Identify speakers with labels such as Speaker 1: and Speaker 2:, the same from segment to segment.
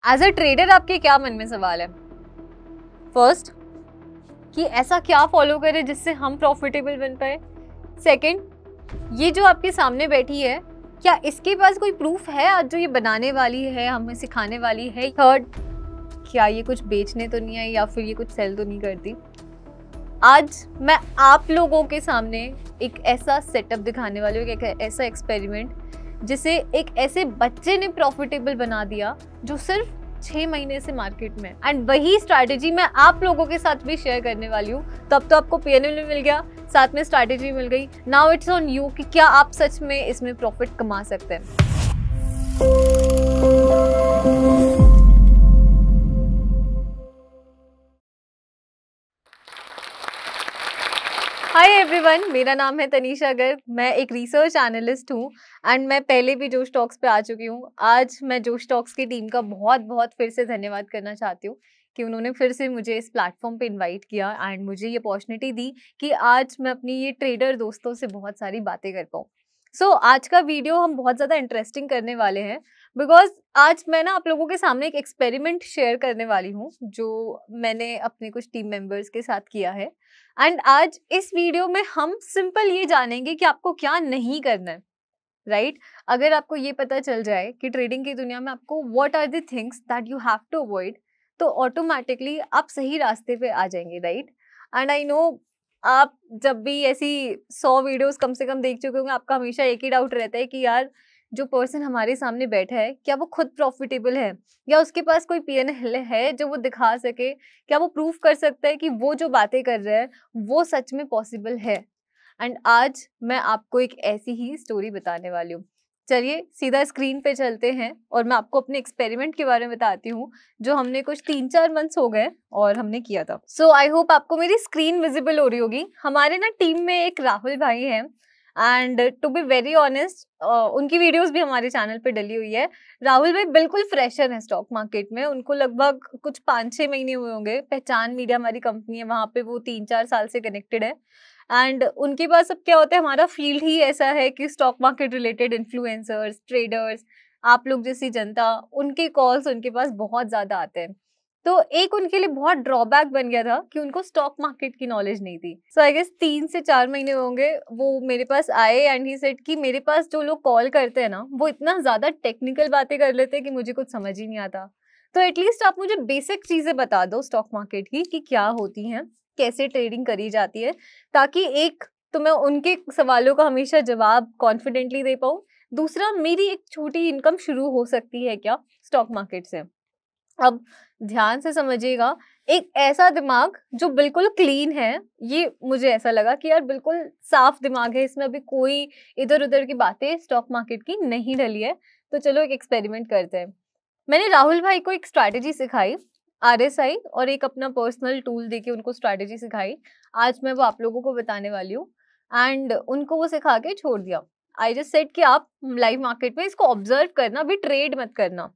Speaker 1: As a trader आपके क्या मन में सवाल है? फर्स्ट, कि ऐसा क्या फॉलो करें जिससे हम प्रॉफिटेबल बन पाए। सेकंड, ये जो आपके सामने बैठी है, क्या इसके पास कोई प्रूफ है आज जो ये बनाने वाली है, हमें सिखाने वाली है। थर्ड, क्या ये कुछ बेचने तो नहीं आई या फिर ये कुछ सेल तो नहीं करती। आज मैं आप लोगों के सामने एक ऐसा सेटअप दिखाने वाली हूँ, एक ऐसा एक्सपेरिमेंट जिसे एक ऐसे बच्चे ने प्रॉफिटेबल बना दिया जो सिर्फ 6 महीने से मार्केट में। एंड वही स्ट्रैटेजी मैं आप लोगों के साथ भी शेयर करने वाली हूँ। तब तो आपको PNL मिल गया, साथ में स्ट्रैटेजी मिल गई। नाउ इट्स ऑन यू कि क्या आप सच में इसमें प्रॉफिट कमा सकते हैं। हाय एवरीवन, मेरा नाम है तनीषा गर्ग। मैं एक रिसर्च एनालिस्ट हूँ एंड मैं पहले भी जोश टॉक्स पे आ चुकी हूँ। आज मैं जोश टॉक्स की टीम का बहुत बहुत फिर से धन्यवाद करना चाहती हूँ कि उन्होंने फिर से मुझे इस प्लेटफॉर्म पे इनवाइट किया एंड मुझे ये अपॉर्चुनिटी दी कि आज मैं अपनी ये ट्रेडर दोस्तों से बहुत सारी बातें कर पाऊँ। सो आज का वीडियो हम बहुत ज़्यादा इंटरेस्टिंग करने वाले हैं बिकॉज आज मैं ना आप लोगों के सामने एक एक्सपेरिमेंट शेयर करने वाली हूँ जो मैंने अपने कुछ टीम मेंबर्स के साथ किया है। एंड आज इस वीडियो में हम सिंपल ये जानेंगे कि आपको क्या नहीं करना है, राइट? अगर आपको ये पता चल जाए कि ट्रेडिंग की दुनिया में आपको what are the things that you have to avoid, तो ऑटोमेटिकली आप सही रास्ते पे आ जाएंगे, राइट? एंड आई नो आप जब भी ऐसी 100 वीडियोस कम से कम देख चुके होंगे, आपका हमेशा एक ही डाउट रहता है कि यार जो पर्सन हमारे सामने बैठा है क्या वो खुद प्रॉफिटेबल है या उसके पास कोई PNL है जो वो दिखा सके, क्या वो प्रूफ कर सकता है कि वो जो बातें कर रहा है वो सच में पॉसिबल है। एंड आज मैं आपको एक ऐसी ही स्टोरी बताने वाली हूँ। चलिए सीधा स्क्रीन पे चलते हैं और मैं आपको अपने एक्सपेरिमेंट के बारे में बताती हूँ जो हमने कुछ 3-4 मंथ्स हो गए और हमने किया था। सो आई होप आपको मेरी स्क्रीन विजिबल हो रही होगी। हमारे ना टीम में एक राहुल भाई हैं and to be very honest उनकी वीडियोस भी हमारे चैनल पे डली हुई है। राहुल भाई बिल्कुल फ्रेशर हैं स्टॉक मार्केट में, उनको लगभग कुछ 5-6 महीने हुए होंगे। पहचान मीडिया हमारी कंपनी है, वहाँ पे वो 3-4 साल से कनेक्टेड है। एंड उनके पास अब क्या होता है, हमारा फील्ड ही ऐसा है कि stock market related influencers, traders, आप लोग जैसी जनता, उनके कॉल्स उनके पास बहुत ज्यादा आते हैं। तो एक उनके लिए बहुत ड्रॉबैक बन गया था कि उनको स्टॉक मार्केट की नॉलेज नहीं थी। सो आई गेस 3 से 4 महीने होंगे वो मेरे पास आए एंड ही सेड कि मेरे पास जो लोग कॉल करते हैं ना वो इतना ज्यादा टेक्निकल बातें कर लेते हैं कि मुझे कुछ समझ ही नहीं आता। तो एटलीस्ट आप मुझे बेसिक चीजें बता दो स्टॉक मार्केट की कि क्या होती हैं, कैसे ट्रेडिंग करी जाती है, ताकि एक तो मैं उनके सवालों का हमेशा जवाब कॉन्फिडेंटली दे पाऊँ, दूसरा मेरी एक छोटी इनकम शुरू हो सकती है क्या स्टॉक मार्केट से। अब ध्यान से समझिएगा, एक ऐसा दिमाग जो बिल्कुल क्लीन है, ये मुझे ऐसा लगा कि यार बिल्कुल साफ दिमाग है, इसमें अभी कोई इधर उधर की बातें स्टॉक मार्केट की नहीं डली है। तो चलो एक एक्सपेरिमेंट करते हैं। मैंने राहुल भाई को एक स्ट्रैटेजी सिखाई, RSI, और एक अपना पर्सनल टूल देके उनको स्ट्रैटेजी सिखाई। आज मैं वो आप लोगों को बताने वाली हूँ एंड उनको वो सिखा के छोड़ दिया। आई जस्ट सेड कि आप लाइव मार्केट में इसको ऑब्जर्व करना, भी ट्रेड मत करना।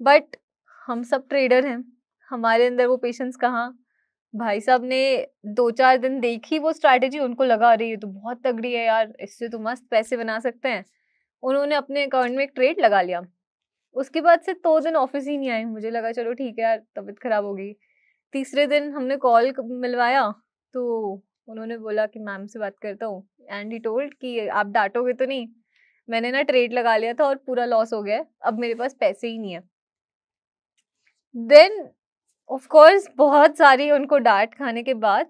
Speaker 1: बट हम सब ट्रेडर हैं, हमारे अंदर वो पेशेंस कहाँ। भाई साहब ने 2-4 दिन देखी वो स्ट्रैटेजी, उनको लगा अरे ये तो बहुत तगड़ी है यार, इससे तो मस्त पैसे बना सकते हैं। उन्होंने अपने अकाउंट में एक ट्रेड लगा लिया। उसके बाद से 2 दिन ऑफिस ही नहीं आए। मुझे लगा चलो ठीक है यार, तबीयत खराब हो गई। तीसरे दिन हमने कॉल मिलवाया तो उन्होंने बोला कि मैम से बात करता हूँ एंड ही टोल्ड कि आप डांटोगे तो नहीं। मैंने ना ट्रेड लगा लिया था और पूरा लॉस हो गया है, अब मेरे पास पैसे ही नहीं है। देन ऑफ कोर्स बहुत सारी उनको डांट खाने के बाद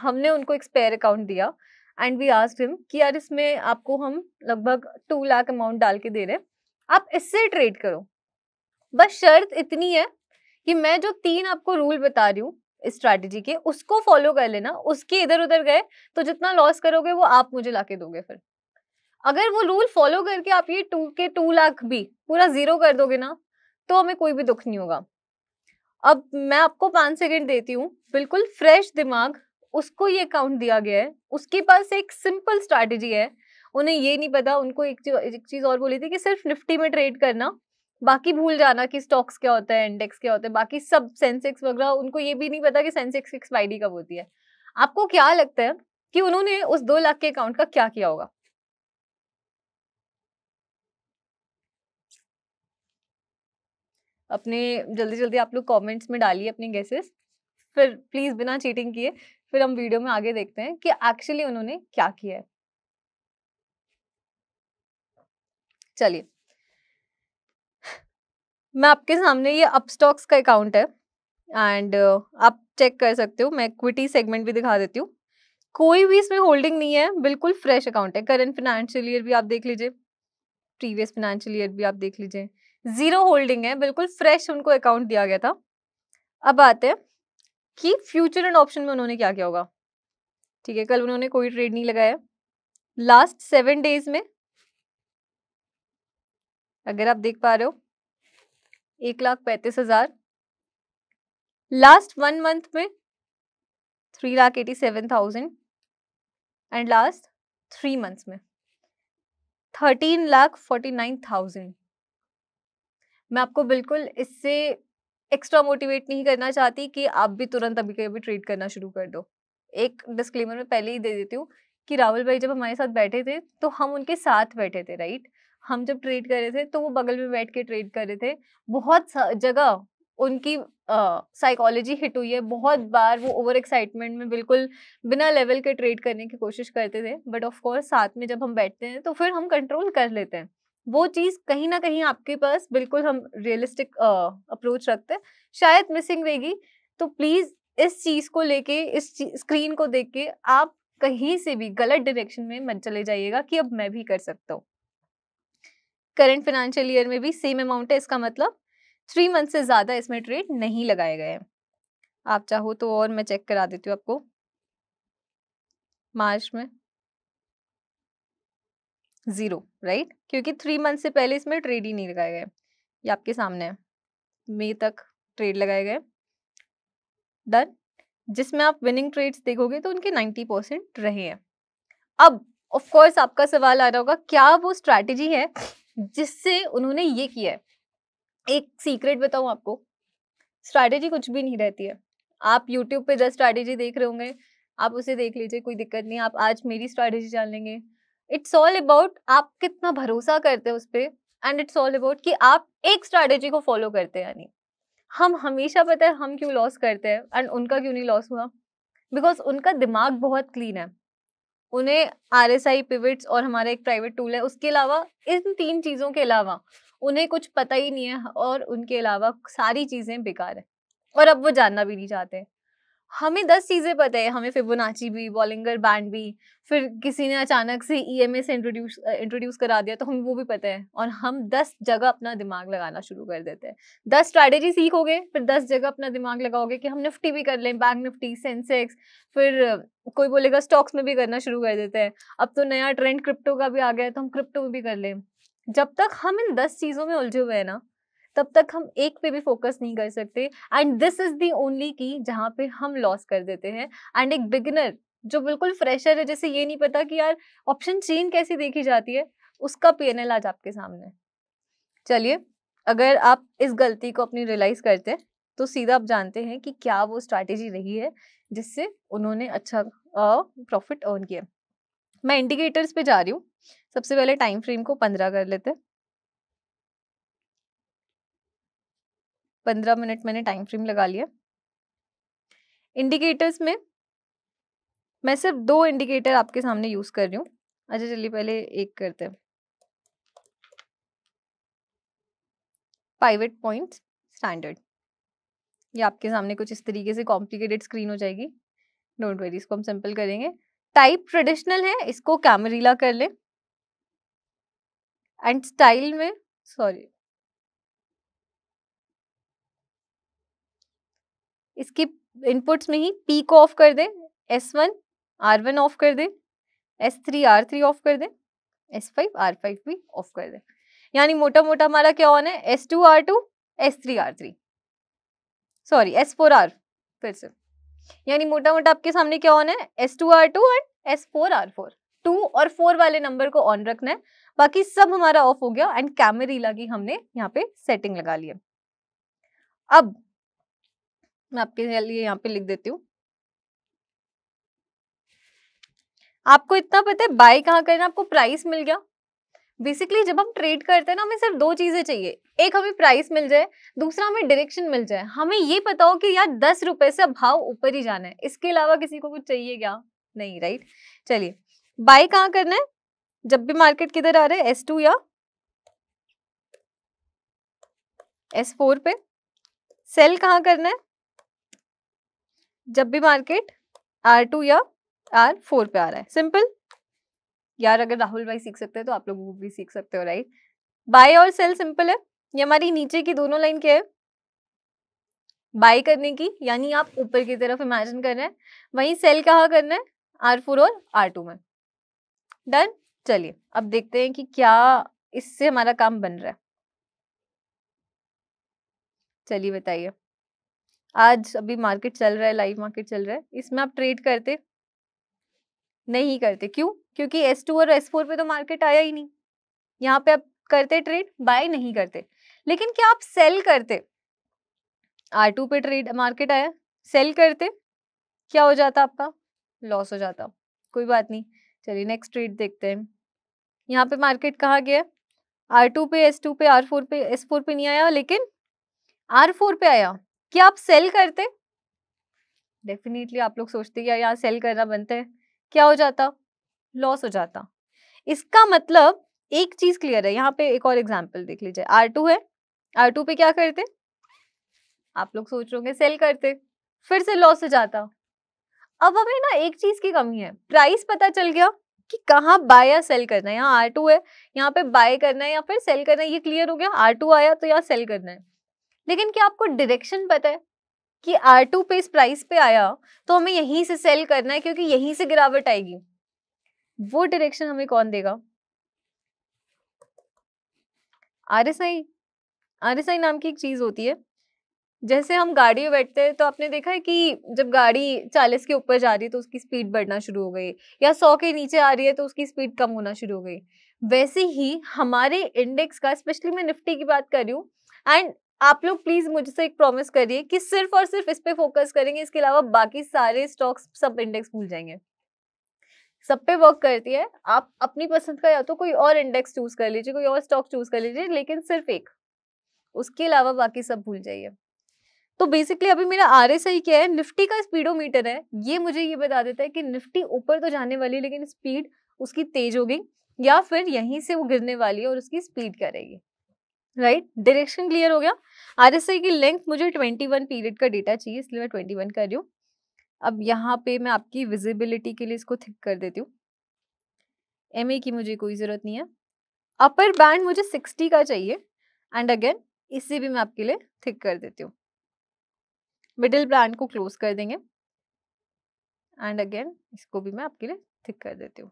Speaker 1: हमने उनको एक स्पेयर अकाउंट दिया एंड वी आस्क्ड हिम कि यार इसमें आपको हम लगभग 2 लाख अमाउंट डाल के दे रहे हैं, आप इससे ट्रेड करो। बस शर्त इतनी है कि मैं जो 3 आपको रूल बता रही हूँ इस स्ट्रैटेजी के, उसको फॉलो कर लेना। उसके इधर उधर गए तो जितना लॉस करोगे वो आप मुझे लाके दोगे। फिर अगर वो रूल फॉलो करके आप ये 2 लाख भी पूरा जीरो कर दोगे ना, तो हमें कोई भी दुख नहीं होगा। अब मैं आपको 5 सेकंड देती हूँ, बिल्कुल फ्रेश दिमाग, उसको ये अकाउंट दिया गया है, उसके पास एक सिंपल स्ट्रैटेजी है। उन्हें ये नहीं पता, उनको एक चीज और बोली थी कि सिर्फ निफ्टी में ट्रेड करना, बाकी भूल जाना कि स्टॉक्स क्या होता है, इंडेक्स क्या होता है, बाकी सब सेंसेक्स वगैरह। उनको ये भी नहीं पता कि सेंसेक्स XYD कब होती है। आपको क्या लगता है कि उन्होंने उस 2 लाख के अकाउंट का क्या किया होगा? अपने जल्दी जल्दी आप लोग कमेंट्स में डालिए अपने गेसेस, फिर प्लीज बिना चीटिंग किए फिर हम वीडियो में आगे देखते हैं कि एक्चुअली उन्होंने क्या किया है। चलिए, मैं आपके सामने ये अपस्टॉक्स का अकाउंट है एंड आप चेक कर सकते हो। मैं इक्विटी सेगमेंट भी दिखा देती हूँ। कोई भी इसमें होल्डिंग नहीं है, बिल्कुल फ्रेश अकाउंट है। करंट फाइनेंशियल ईयर भी आप देख लीजिए, प्रीवियस फाइनेंशियल ईयर भी आप देख लीजिए, जीरो होल्डिंग है, बिल्कुल फ्रेश उनको अकाउंट दिया गया था। अब आते हैं कि फ्यूचर एंड ऑप्शन में उन्होंने क्या किया होगा। ठीक है, कल उन्होंने कोई ट्रेड नहीं लगाया। लास्ट 7 डेज में अगर आप देख पा रहे हो 1,35,000, लास्ट 1 मंथ में 3,87,000 एंड लास्ट 3 मंथ्स में 13,49,000। मैं आपको बिल्कुल इससे एक्स्ट्रा मोटिवेट नहीं करना चाहती कि आप भी तुरंत अभी के अभी ट्रेड करना शुरू कर दो। एक डिस्क्लेमर में पहले ही दे देती हूँ कि राहुल भाई जब हमारे साथ बैठे थे तो हम उनके साथ बैठे थे, राइट। हम जब ट्रेड कर रहे थे तो वो बगल में बैठ के ट्रेड कर रहे थे। बहुत जगह उनकी साइकोलॉजी हिट हुई है, बहुत बार वो ओवर एक्साइटमेंट में बिल्कुल बिना लेवल के ट्रेड करने की कोशिश करते थे, बट ऑफ कोर्स साथ में जब हम बैठते हैं तो फिर हम कंट्रोल कर लेते हैं। वो चीज कहीं ना कहीं आपके पास बिल्कुल हम रियलिस्टिक अप्रोच रखते हैं, शायद मिसिंग रहेगी। तो प्लीज इस चीज को लेके, इस स्क्रीन को देख के आप कहीं से भी गलत डायरेक्शन में मत चले जाइएगा कि अब मैं भी कर सकता हूँ। करंट फाइनेंशियल ईयर में भी सेम अमाउंट है, इसका मतलब 3 मंथ से ज्यादा इसमें ट्रेड नहीं लगाए गए हैं। आप चाहो तो और मैं चेक करा देती हूँ आपको। मार्च में 0, राइट, क्योंकि 3 मंथ से पहले इसमें ट्रेड ही नहीं लगाए गए। ये आपके सामने है, मई तक ट्रेड लगाए गए, डन। जिसमें आप विनिंग ट्रेड्स देखोगे तो उनके 90% रहे हैं। अब ऑफ कोर्स आपका सवाल आ रहा होगा, क्या वो स्ट्रैटेजी है जिससे उन्होंने ये किया है। एक सीक्रेट बताऊं आपको, स्ट्रैटेजी कुछ भी नहीं रहती है। आप यूट्यूब पे 10 स्ट्रैटेजी देख रहे होंगे, आप उसे देख लीजिए, कोई दिक्कत नहीं। आप आज मेरी स्ट्रैटेजी जान लेंगे। इट्स ऑल अबाउट आप कितना भरोसा करते हो उस पर, एंड इट्स ऑल अबाउट कि आप एक स्ट्रैटेजी को फॉलो करते हैं। यानी हम हमेशा, पता है हम क्यों लॉस करते हैं एंड उनका क्यों नहीं लॉस हुआ, बिकॉज उनका दिमाग बहुत क्लीन है। उन्हें RSI पिवट्स और हमारा एक प्राइवेट टूल है, उसके अलावा इन 3 चीजों के अलावा उन्हें कुछ पता ही नहीं है, और उनके अलावा सारी चीजें बेकार है और अब वो जानना भी नहीं चाहते। हमें 10 चीजें पता है, हमें फिबोनाची भी, बॉलिंगर बैंड भी, फिर किसी ने अचानक से EMA से इंट्रोड्यूस करा दिया तो हमें वो भी पता है, और हम 10 जगह अपना दिमाग लगाना शुरू कर देते हैं। 10 स्ट्रैटेजी सीखोगे, फिर 10 जगह अपना दिमाग लगाओगे कि हम निफ्टी भी कर लें, बैंक निफ्टी, सेंसेक्स, फिर कोई बोलेगा स्टॉक्स में भी करना शुरू कर देते हैं। अब तो नया ट्रेंड क्रिप्टो का भी आ गया है तो हम क्रिप्टो में भी कर लें। जब तक हम इन 10 चीजों में उलझे हुए हैं ना, तब तक हम एक पे भी फोकस नहीं कर सकते, and this is the only की जहाँ पे हम लॉस कर देते हैं। एंड एक बिगिनर जो बिल्कुल फ्रेशर है, जैसे ये नहीं पता कि यार ऑप्शन चेन कैसे देखी जाती है, उसका PNL आज आपके सामने है। चलिए, अगर आप इस गलती को अपनी रियलाइज करते हैं तो सीधा आप जानते हैं कि क्या वो स्ट्रैटेजी रही है जिससे उन्होंने अच्छा प्रॉफिट अर्न किया। मैं इंडिकेटर्स पे जा रही हूँ। सबसे पहले टाइम फ्रेम को 15 कर लेते हैं। 15 मिनट मैंने टाइम फ्रेम लगा लिया। इंडिकेटर्स में मैं सिर्फ 2 इंडिकेटर आपके सामने यूज कर रही हूँ। अच्छा चलिए पहले एक करते हैं, पाइवट पॉइंट स्टैंडर्ड। ये आपके सामने कुछ इस तरीके से कॉम्प्लिकेटेड स्क्रीन हो जाएगी, डोंट वरी, इसको हम सिंपल करेंगे। टाइप ट्रेडिशनल है, इसको कैमरीला कर ले। एंड स्टाइल में, सॉरी, इसकी इनपुट्स में ही P को ऑफ कर दे, S1 R1 ऑफ कर दे, S3 R3 ऑफ कर दे, S5 R5 भी ऑफ कर दे। यानी मोटा मोटा हमारा क्या ऑन है, S2 R2 S3 R3, sorry S4 R, फिर से, यानी मोटा मोटा आपके सामने क्या ऑन है, S2 R2 and S4 R4। 2 और 4 वाले नंबर को ऑन रखना है, बाकी सब हमारा ऑफ हो गया। एंड कैमरीला की हमने यहाँ पे सेटिंग लगा ली है। अब मैं आपके लिए यहाँ पे लिख देती हूँ, आपको इतना पता है बाय कहाँ करना, आपको प्राइस मिल गया, बेसिकली जब हम ट्रेड करते हैं ना, हमें सिर्फ दो चीजें चाहिए, एक हमें प्राइस मिल जाए, दूसरा हमें डायरेक्शन मिल जाए। हमें ये पता हो कि यार 10 रुपए से अब भाव ऊपर ही जाना है, इसके अलावा किसी को कुछ चाहिए क्या? नहीं, राइट। चलिए, बाय कहाँ करना है जब भी मार्केट किधर आ रहा है, S2 या S4 पे। सेल कहाँ करना है जब भी मार्केट R2 या R4 पे आ रहा है। सिंपल यार, अगर राहुल भाई सीख सकते हैं तो आप लोग वो भी सीख सकते हो, राइट। बाय और सेल सिंपल है। ये हमारी नीचे की दोनों लाइन क्या है, बाय करने की, यानी आप ऊपर की तरफ इमेजिन कर रहे हैं। वहीं सेल कहाँ करना है, R4 और R2 में। डन। चलिए अब देखते हैं कि क्या इससे हमारा काम बन रहा है। चलिए बताइए, आज अभी मार्केट चल रहा है, लाइव मार्केट चल रहा है, इसमें आप ट्रेड करते नहीं करते? क्यों? क्योंकि S2 और S4 पे तो मार्केट आया ही नहीं। यहाँ पे आप करते ट्रेड, बाय नहीं करते। लेकिन क्या आप सेल करते? R2 पे ट्रेड मार्केट आया, सेल करते, क्या हो जाता आपका? लॉस हो जाता। कोई बात नहीं, चलिए नेक्स्ट ट्रेड देखते हैं। यहाँ पे मार्केट कहाँ गया? R2 पे, S2 पे, R4 पे, S4 पे नहीं आया, लेकिन R4 पे आया। क्या आप सेल करते? डेफिनेटली आप लोग सोचते हैं यहाँ सेल करना बनता है, क्या हो जाता? लॉस हो जाता। इसका मतलब एक चीज क्लियर है। यहाँ पे एक और एग्जांपल देख लीजिए, R2 है, R2 पे क्या करते? आप लोग सोच रहे होंगे सेल करते, फिर से लॉस हो जाता। अब हमें ना एक चीज की कमी है, प्राइस पता चल गया कि कहाँ बाय या सेल करना है। यहाँ R2 है, यहाँ पे बाय करना है या फिर सेल करना है, ये क्लियर हो गया। R2 आया तो यहाँ सेल करना है। लेकिन क्या आपको डायरेक्शन पता है कि R2 पे इस प्राइस पे आया तो हमें यहीं से सेल करना है, क्योंकि यहीं से गिरावट आएगी। वो डायरेक्शन हमें कौन देगा? RSI। RSI नाम की एक चीज होती है। जैसे हम गाड़ी में बैठते हैं तो आपने देखा है कि जब गाड़ी 40 के ऊपर जा रही है तो उसकी स्पीड बढ़ना शुरू हो गई, या 100 के नीचे आ रही है तो उसकी स्पीड कम होना शुरू हो गई। वैसे ही हमारे इंडेक्स का, स्पेशली मैं निफ्टी की बात कर रही हूँ, एंड आप लोग प्लीज मुझसे एक प्रॉमिस करिए कि सिर्फ और सिर्फ इस पे फोकस करेंगे, इसके अलावा बाकी सारे स्टॉक्स, सब इंडेक्स भूल जाएंगे। सब पे वर्क करती है। आप अपनी पसंद का या तो कोई और इंडेक्स चूज कर लीजिए, कोई और स्टॉक चूज कर लीजिए, लेकिन सिर्फ एक, उसके अलावा बाकी सब भूल जाइए। तो बेसिकली अभी मेरा RSI क्या है, निफ्टी का स्पीडोमीटर है, ये मुझे ये बता देता है कि निफ्टी ऊपर तो जाने वाली है, लेकिन स्पीड उसकी तेज हो गई, या फिर यहीं से वो गिरने वाली है और उसकी स्पीड क्या रहेगी, राइट। डायरेक्शन क्लियर हो गया। RSI की लेंथ मुझे 21 पीरियड का डेटा चाहिए, इसलिए मैं 21 कर रही हूँ। अब यहाँ पे मैं आपकी विजिबिलिटी के लिए इसको थिक कर देती हूँ। MA की मुझे कोई जरूरत नहीं है। अपर बैंड मुझे 60 का चाहिए, एंड अगेन इसे भी मैं आपके लिए थिक कर देती हूँ। मिडिल बैंड को क्लोज कर देंगे, एंड अगेन इसको भी मैं आपके लिए थिक कर देती हूँ।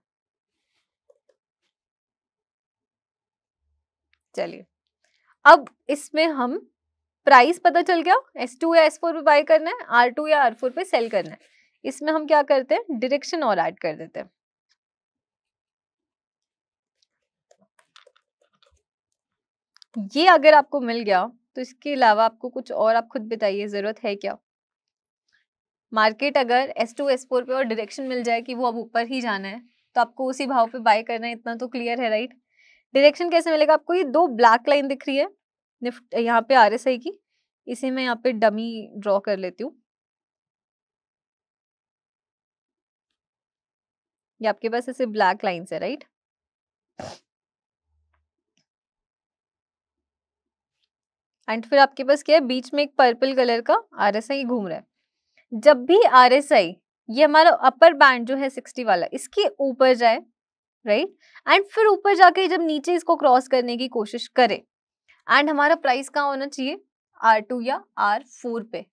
Speaker 1: चलिए, अब इसमें हम प्राइस पता चल गया, S2 या S4 पे बाय करना है, R2 या R4 पे सेल करना है। इसमें हम क्या करते हैं, डायरेक्शन और ऐड कर देते हैं। ये अगर आपको मिल गया तो इसके अलावा आपको कुछ और, आप खुद बताइए, जरूरत है क्या? मार्केट अगर S2 S4 पे और डायरेक्शन मिल जाए कि वो अब ऊपर ही जाना है, तो आपको उसी भाव पे बाय करना है, इतना तो क्लियर है, राइट। डायरेक्शन कैसे मिलेगा आपको? ये दो ब्लैक लाइन दिख रही है निफ्ट, यहाँ पे RSI की, इसे मैं यहाँ पे डमी ड्रॉ कर लेती हूँ। ये आपके पास ऐसे ब्लैक लाइन्स है, राइट। एंड फिर आपके पास क्या है, बीच में एक पर्पल कलर का RSI घूम रहा है। जब भी RSI, ये हमारा अपर बैंड जो है 60 वाला, इसके ऊपर जाए, राइट, एंड फिर ऊपर जाके जब नीचे इसको क्रॉस करने की कोशिश करे, एंड हमारा प्राइस कहाँ होना चाहिए, R2 या R4 पे,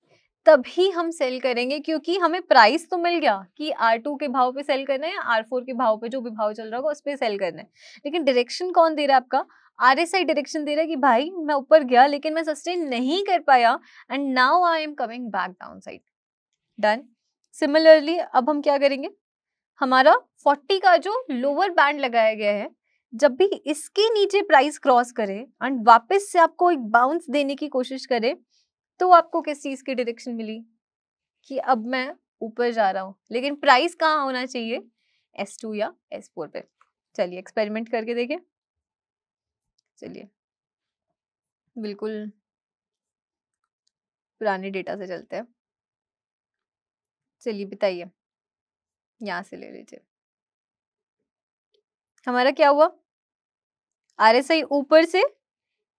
Speaker 1: तभी हम सेल करेंगे, क्योंकि हमें प्राइस तो मिल गया कि R2 के भाव पे सेल करना है या R4 के भाव पे, जो भी भाव चल रहा होगा उस पे सेल करना है। लेकिन डायरेक्शन कौन दे रहा है आपका? RSI डायरेक्शन दे रहा है कि भाई मैं ऊपर गया लेकिन मैं सस्टेन नहीं कर पाया, and now I am coming back down side. Done. Similarly अब हम क्या करेंगे, हमारा 40 का जो लोअर बैंड लगाया गया है, जब भी इसके नीचे प्राइस क्रॉस करे एंड वापस से आपको एक बाउंस देने की कोशिश करे, तो आपको किस चीज की डायरेक्शन मिली कि अब मैं ऊपर जा रहा हूँ, लेकिन प्राइस कहाँ होना चाहिए, S2 या S4 पे। चलिए एक्सपेरिमेंट करके देखिए। चलिए बिल्कुल पुराने डेटा से चलते हैं। चलिए बताइए, यहाँ से ले लीजिए। हमारा क्या हुआ? आरएसआई ऊपर से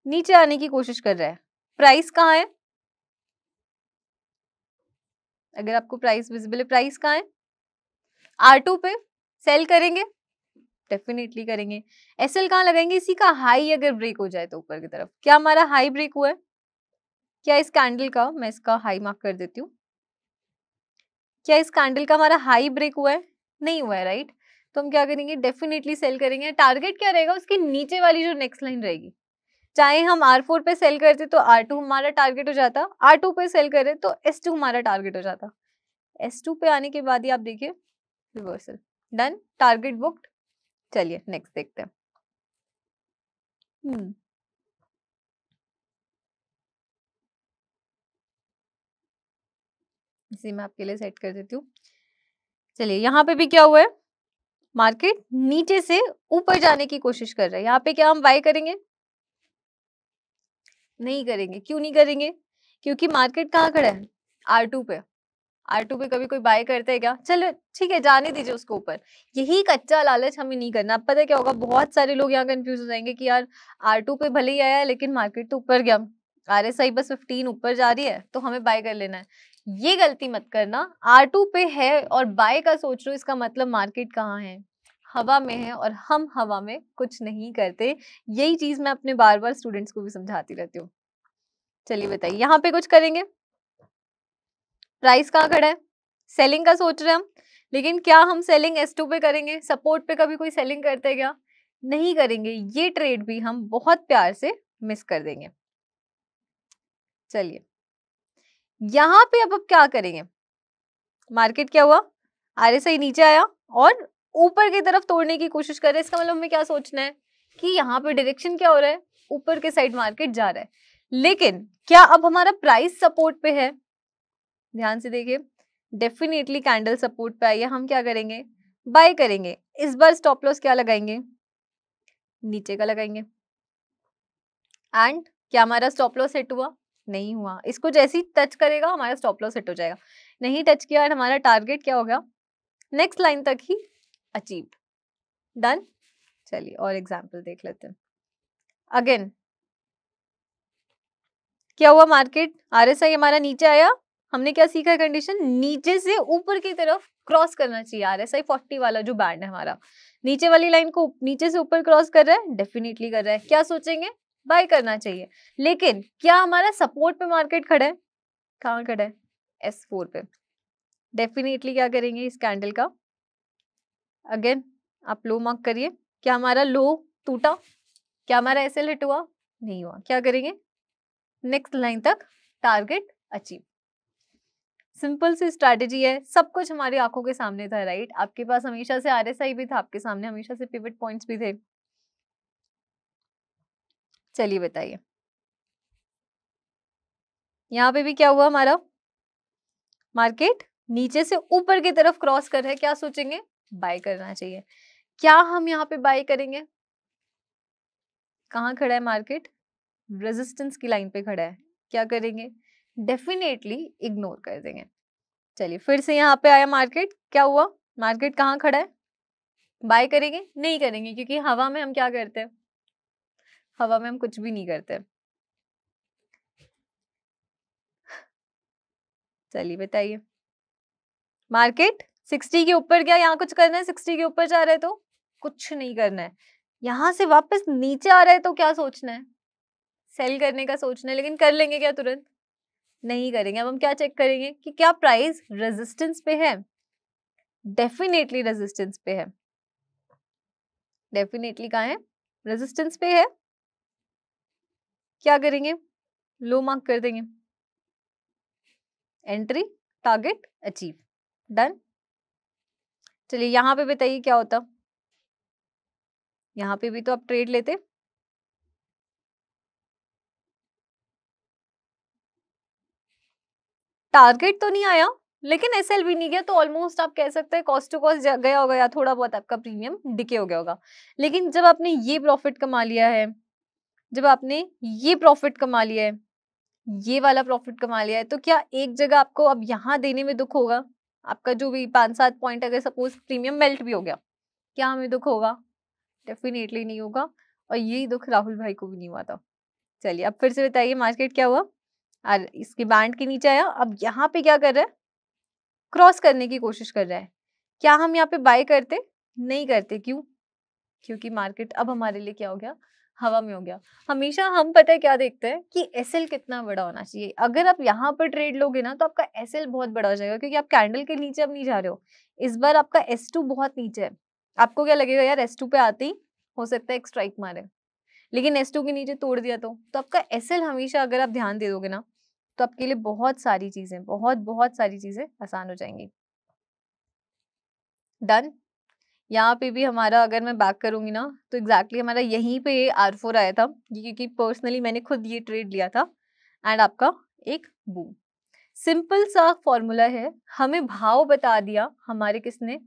Speaker 1: नीचे आने की कोशिश कर रहा है। प्राइस कहाँ है? अगर आपको प्राइस विजिबल है, प्राइस कहाँ है? R2 पे सेल करेंगे, डेफिनेटली करेंगे। एसएल कहाँ लगाएंगे? इसी का हाई अगर ब्रेक हो जाए तो ऊपर की तरफ। क्या हमारा हाई ब्रेक हुआ है? क्या इस कैंडल का, मैं इसका हाई मार्क कर देती हूँ, क्या इस कैंडल का हमारा हाई ब्रेक हुआ है? नहीं हुआ है, राइट? तो हम क्या करेंगे? डेफिनेटली सेल करेंगे। टारगेट क्या रहेगा? उसकी नीचे वाली जो नेक्स्ट लाइन रहेगी। चाहे हम R4 पे सेल करते तो R2 हमारा टारगेट हो जाता, R2 पे सेल करें तो S2 हमारा टारगेट हो जाता। S2 पे आने के बाद ही आप देखिए रिवर्सल, डन, टारगेट बुक्ड। चलिए नेक्स्ट देखते हैं। इसी मैं आपके लिए सेट कर देती हूँ। चलिए यहाँ पे भी क्या हुआ है? मार्केट नीचे से ऊपर जाने की कोशिश कर रहा है। यहाँ पे क्या हम बाय करेंगे? नहीं करेंगे। क्यों नहीं करेंगे? क्योंकि मार्केट कहाँ खड़ा है? R2 पे। R2 पे कभी कोई बाय करता है क्या? चलो ठीक है, जाने दीजिए उसको ऊपर। यही कच्चा लालच हमें नहीं करना। अब पता है क्या होगा? बहुत सारे लोग यहाँ कंफ्यूज हो जाएंगे कि यार R2 पे भले ही आया है लेकिन मार्केट तो ऊपर गया, RSI बस 15 ऊपर जा रही है तो हमें बाय कर लेना है। ये गलती मत करना। R2 पे है और बाय का सोच रहे हो, इसका मतलब मार्केट कहाँ है? हवा में है, और हम हवा में कुछ नहीं करते। यही चीज मैं अपने बार बार स्टूडेंट्स को भी समझाती रहती हूँ। चलिए बताइए, यहाँ पे कुछ करेंगे? प्राइस कहाँ खड़ा है? सेलिंग का सोच रहे हैं हम, लेकिन क्या हम सेलिंग S2 पे करेंगे? सपोर्ट पे कभी कोई सेलिंग करते हैं क्या? नहीं करेंगे। ये ट्रेड भी हम बहुत प्यार से मिस कर देंगे। चलिए यहाँ पे अब क्या करेंगे? मार्केट क्या हुआ? RSI नीचे आया और ऊपर की तरफ तोड़ने की कोशिश कर रहे हैं। इसका मतलब हमें क्या सोचना है कि यहाँ पे डायरेक्शन क्या हो रहा है? ऊपर के साइड मार्केट जा रहा है। लेकिन क्या अब हमारा प्राइस सपोर्ट पे है? ध्यान से देखिए, डेफिनेटली कैंडल सपोर्ट पे आई है। हम क्या करेंगे? बाय करेंगे। इस बार स्टॉप लॉस क्या लगाएंगे? नीचे का लगाएंगे। एंड क्या हमारा स्टॉप लॉस हिट हुआ? नहीं हुआ। इसको जैसे ही टच करेगा हमारा स्टॉप लॉस हिट हो जाएगा। नहीं टच किया और हमारा टारगेट क्या हो गया? नेक्स्ट लाइन तक ही अचीव, डन। चलिए और एग्जाम्पल देख लेते हैं। अगेन क्या हुआ? मार्केट RSI हमारा नीचे आया, हमने क्या सीखा? कंडीशन नीचे से ऊपर की तरफ क्रॉस करना चाहिए। RSI 40 वाला जो बैंड है हमारा, नीचे वाली लाइन को नीचे से ऊपर क्रॉस कर रहा है, डेफिनेटली कर रहा है। क्या सोचेंगे? बाय करना चाहिए। लेकिन क्या हमारा सपोर्ट पे मार्केट खड़ा है? कहाँ खड़ा है? S4 पे। डेफिनेटली क्या करेंगे इस कैंडल का? अगेन आप लो मार्क करिए। क्या हमारा लो टूटा? क्या हमारा SL हिट हुआ? नहीं हुआ। क्या करेंगे? नेक्स्ट लाइन तक टारगेट अचीव। सिंपल सी स्ट्रैटेजी है, सब कुछ हमारी आंखों के सामने था, राइट? आपके पास हमेशा से RSI भी था, आपके सामने हमेशा से पिवट पॉइंट्स भी थे। चलिए बताइए, यहाँ पे भी क्या हुआ? हमारा मार्केट नीचे से ऊपर की तरफ क्रॉस कर रहा है। क्या सोचेंगे? बाय करना चाहिए। क्या हम यहाँ पे बाय करेंगे? कहाँ खड़ा है मार्केट? रेजिस्टेंस की लाइन पे खड़ा है। क्या करेंगे? डेफिनेटली इग्नोर कर देंगे। चलिए फिर से यहाँ पे आया मार्केट, क्या हुआ? मार्केट कहाँ खड़ा है? बाय करेंगे? नहीं करेंगे, क्योंकि हवा में हम क्या करते हैं? हवा में हम कुछ भी नहीं करते। चलिए बताइए, मार्केट 60 के ऊपर गया, यहाँ कुछ करना है? 60 के ऊपर जा रहे तो कुछ नहीं करना है। यहाँ से वापस नीचे आ रहे तो क्या सोचना है? सेल करने का सोचना है। लेकिन कर लेंगे क्या तुरंत? नहीं करेंगे। अब हम क्या चेक करेंगे कि क्या प्राइस रेजिस्टेंस पे है? डेफिनेटली रेजिस्टेंस पे है। डेफिनेटली कहाँ है? रेजिस्टेंस पे है। क्या करेंगे? लो मार्क कर देंगे। Entry, target achieve, done. चलिए यहाँ पे बताइए क्या होता? यहाँ पे भी तो आप ट्रेड लेते। टारगेट तो नहीं आया लेकिन SL भी नहीं गया, तो ऑलमोस्ट आप कह सकते हैं कॉस्ट टू कॉस्ट गया होगा, या थोड़ा बहुत आपका प्रीमियम डिके हो गया होगा। लेकिन जब आपने ये प्रॉफिट कमा लिया है, जब आपने ये प्रॉफिट कमा लिया है, ये वाला प्रॉफिट कमा लिया है, तो क्या एक जगह आपको अब यहाँ देने में दुख होगा? आपका जो भी 5-7 पॉइंट अगर सपोज प्रीमियम मेल्ट भी हो गया, क्या हमें दुख होगा? डेफिनेटली नहीं होगा, और यही दुख राहुल भाई को भी नहीं हुआ था। चलिए अब फिर से बताइए मार्केट क्या हुआ, और इसके बैंड के नीचे आया, अब यहाँ पे क्या कर रहा है? क्रॉस करने की कोशिश कर रहा है। क्या हम यहाँ पे बाय करते? नहीं करते। क्यों? क्योंकि मार्केट अब हमारे लिए क्या हो गया? हवा में हो गया। हमेशा हम पता है क्या देखते हैं कि एसएल कितना बड़ा होना चाहिए। अगर आप यहाँ पर ट्रेड लोगे ना तो आपका एसएल बहुत बड़ा हो जाएगा, क्योंकि आप कैंडल के नीचे अब नहीं जा रहे हो। इस बार आपका S2 बहुत नीचे है। आपको क्या लगेगा, यार S2 पे आते ही हो सकता है एक स्ट्राइक मारे, लेकिन S2 के नीचे तोड़ दिया तो आपका एसएल हमेशा अगर आप ध्यान दे दोगे ना तो आपके लिए बहुत सारी चीजें, बहुत सारी चीजें आसान हो जाएंगी। डन। यहाँ पे भी हमारा अगर मैं बैक करूंगी ना तो एग्जैक्टली हमारा यहीं पे R4 आया था, क्योंकि पर्सनली मैंने खुद ये ट्रेड लिया था, एंड आपका एक बूम। सिंपल सा फॉर्मूला है, हमें भाव बता दिया हमारे किसने,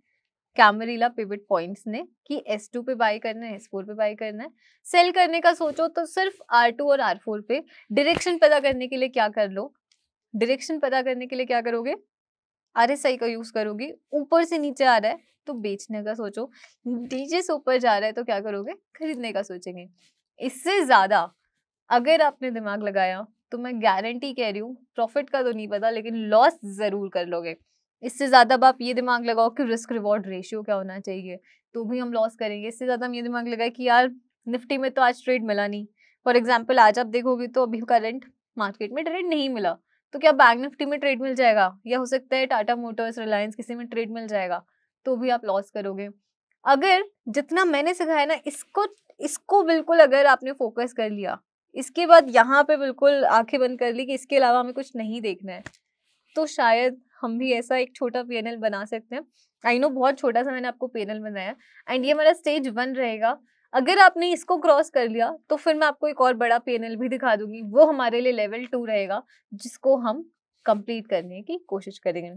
Speaker 1: कैमरिला पिवट पॉइंट्स ने, कि S2 पे बाय करना है, S4 पे बाय करना है। सेल करने का सोचो तो सिर्फ R2 और R4 पे। डायरेक्शन पता करने के लिए क्या कर लो, डायरेक्शन पता करने के लिए क्या करोगे, RSI का यूज करोगे। ऊपर से नीचे आ रहा है तो बेचने का सोचो, नीचे से ऊपर जा रहा है तो क्या करोगे, खरीदने का सोचेंगे। इससे ज्यादा अगर आपने दिमाग लगाया तो मैं गारंटी कह रही हूँ, प्रॉफिट का तो नहीं पता लेकिन लॉस जरूर कर लोगे। इससे ज्यादा अब आप ये दिमाग लगाओ कि रिस्क रिवॉर्ड रेशियो क्या होना चाहिए, तो भी हम लॉस करेंगे। इससे ज्यादा हम ये दिमाग लगाए कि यार निफ्टी में तो आज ट्रेड मिला नहीं, फॉर एग्जाम्पल आज आप देखोगे तो अभी करंट मार्केट में ट्रेड नहीं मिला, तो क्या बैंक निफ्टी में ट्रेड मिल जाएगा, या हो सकता है टाटा मोटर्स, रिलायंस किसी में ट्रेड मिल जाएगा, तो भी आप लॉस करोगे। अगर जितना मैंने सिखाया ना इसको बिल्कुल अगर आपने फोकस कर लिया, इसके बाद यहाँ पे बिल्कुल आंखें बंद कर ली कि इसके अलावा हमें कुछ नहीं देखना है, तो शायद हम भी ऐसा एक छोटा PNL बना सकते हैं। आई नो बहुत छोटा सा मैंने आपको PNL बनाया, एंड ये हमारा स्टेज 1 रहेगा। अगर आपने इसको क्रॉस कर लिया तो फिर मैं आपको एक और बड़ा PNL भी दिखा दूंगी, वो हमारे लिए लेवल 2 रहेगा, जिसको हम कंप्लीट करने की कोशिश करेंगे।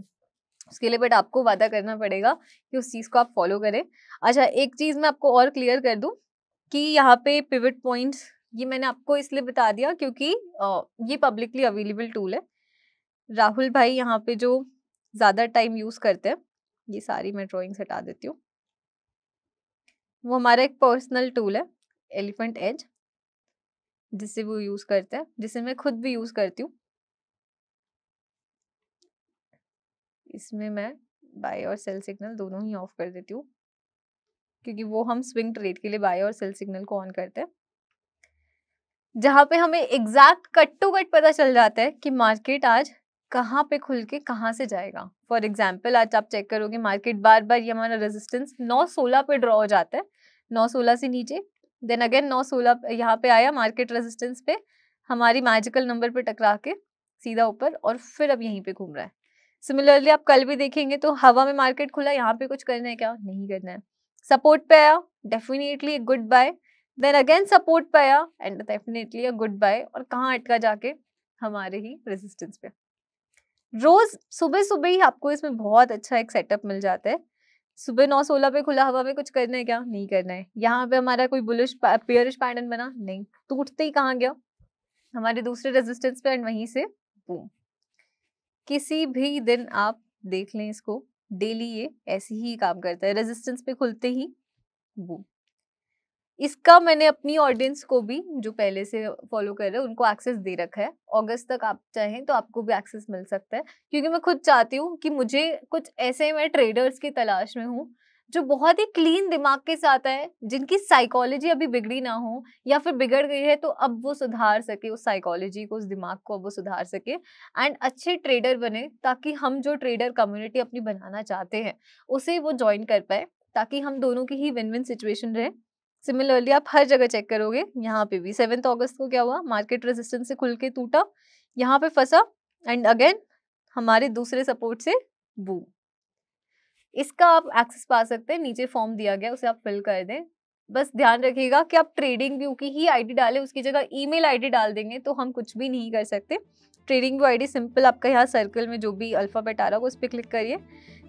Speaker 1: उसके लिए बट आपको वादा करना पड़ेगा कि उस चीज को आप फॉलो करें। अच्छा, एक चीज मैं आपको और क्लियर कर दूं कि यहाँ पे पिवट पॉइंट्स ये मैंने आपको इसलिए बता दिया क्योंकि ये पब्लिकली अवेलेबल टूल है। राहुल भाई यहाँ पे जो ज्यादा टाइम यूज करते हैं, ये सारी मैं ड्रॉइंग्स हटा देती हूँ, वो हमारा एक पर्सनल टूल है एलिफेंट एज, जिसे वो यूज करते हैं, जिसे मैं खुद भी यूज करती हूँ। इसमें मैं बाय और सेल सिग्नल दोनों ही ऑफ कर देती हूँ, क्योंकि वो हम स्विंग ट्रेड के लिए बाय और सेल सिग्नल को ऑन करते हैं, जहां पे हमें एग्जैक्ट कट टू कट पता चल जाता है कि मार्केट आज कहाँ पे खुल के कहाँ से जाएगा। फॉर एग्जाम्पल आज आप चेक करोगे मार्केट बार बार ये हमारा रेजिस्टेंस 916 पे ड्रॉ हो जाता है, 916 से नीचे, देन अगेन 916 यहाँ पे आया मार्केट रेजिस्टेंस पे, हमारी मैजिकल नंबर पे टकरा के सीधा ऊपर, और फिर अब यहीं पे घूम रहा है। सिमिलरली आप कल भी देखेंगे तो हवा में मार्केट खुला, यहाँ पे कुछ करना है क्या, नहीं करना है। सपोर्ट पे आया, definitely good buy, then again support पे आया and definitely a good buy, और कहाँ अटका जाके, हमारे ही रेजिस्टेंस पे। रोज सुबह सुबह ही आपको इसमें बहुत अच्छा एक सेटअप मिल जाता है। सुबह 916 पे खुला, हवा में कुछ करना है क्या, नहीं करना है। यहाँ पे हमारा कोई बुलिश पेयरिश पैटर्न बना, नहीं, टूटते ही कहाँ गया, हमारे दूसरे रेजिस्टेंस पे, एंड वहीं से बूम। किसी भी दिन आप देख लें इसको, डेली ये ऐसे ही काम करता है, रेजिस्टेंस पे खुलते ही बूम। इसका मैंने अपनी ऑडियंस को भी, जो पहले से फॉलो कर रहे हैं, उनको एक्सेस दे रखा है। अगस्त तक आप चाहें तो आपको भी एक्सेस मिल सकता है, क्योंकि मैं खुद चाहती हूँ कि मुझे कुछ ऐसे मैं ट्रेडर्स की तलाश में हूँ जो बहुत ही क्लीन दिमाग के साथ है, जिनकी साइकोलॉजी अभी बिगड़ी ना हो, या फिर बिगड़ गई है तो अब वो सुधार सके उस साइकोलॉजी को, उस दिमाग को अब वो सुधार सके एंड अच्छे ट्रेडर बने, ताकि हम जो ट्रेडर कम्युनिटी अपनी बनाना चाहते हैं उसे वो ज्वाइन कर पाए, ताकि हम दोनों की ही विन विन सिचुएशन रहे। सिमिलरली आप हर जगह चेक करोगे, यहाँ पे भी 7 अगस्त को क्या हुआ, मार्केट रेजिस्टेंस से खुल के टूटा, यहाँ पे फंसा, एंड अगेन हमारे दूसरे सपोर्ट से बूम। इसका आप एक्सेस पा सकते हैं, नीचे फॉर्म दिया गया, उसे आप फिल कर दें। बस ध्यान रखिएगा कि आप ट्रेडिंग व्यू की ही आईडी डालें, उसकी जगह ईमेल आईडी डाल देंगे तो हम कुछ भी नहीं कर सकते। ट्रेडिंग व्यू आईडी सिंपल, आपका यहाँ सर्कल में जो भी अल्फाबेट आ रहा है उस पर क्लिक करिए।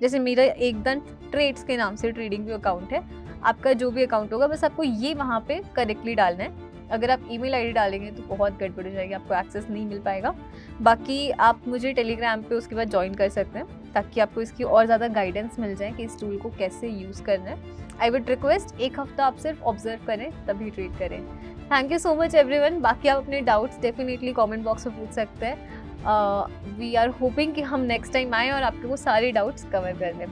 Speaker 1: जैसे मेरा एकदम ट्रेड्स के नाम से ट्रेडिंग व्यू अकाउंट है, आपका जो भी अकाउंट होगा बस आपको ये वहाँ पे करेक्टली डालना है। अगर आप ईमेल आईडी डालेंगे तो बहुत गड़बड़ हो जाएगी, आपको एक्सेस नहीं मिल पाएगा। बाकी आप मुझे टेलीग्राम पे उसके बाद ज्वाइन कर सकते हैं ताकि आपको इसकी और ज़्यादा गाइडेंस मिल जाए कि इस टूल को कैसे यूज़ करना है। आई वुड रिक्वेस्ट 1 हफ्ता आप सिर्फ ऑब्जर्व करें तभी ट्रीट करें। Thank you so much everyone. बाकी आप अपने डाउट्स डेफिनेटली कमेंट बॉक्स में पूछ सकते हैं। वी आर होपिंग कि हम नेक्स्ट टाइम आएँ और आपके वो सारे डाउट्स कवर कर दें।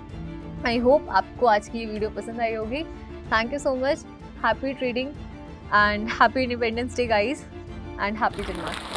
Speaker 1: आई होप आपको आज की ये वीडियो पसंद आई होगी। Thank you so much. Happy trading and happy independence day guys and happy Janmashtami.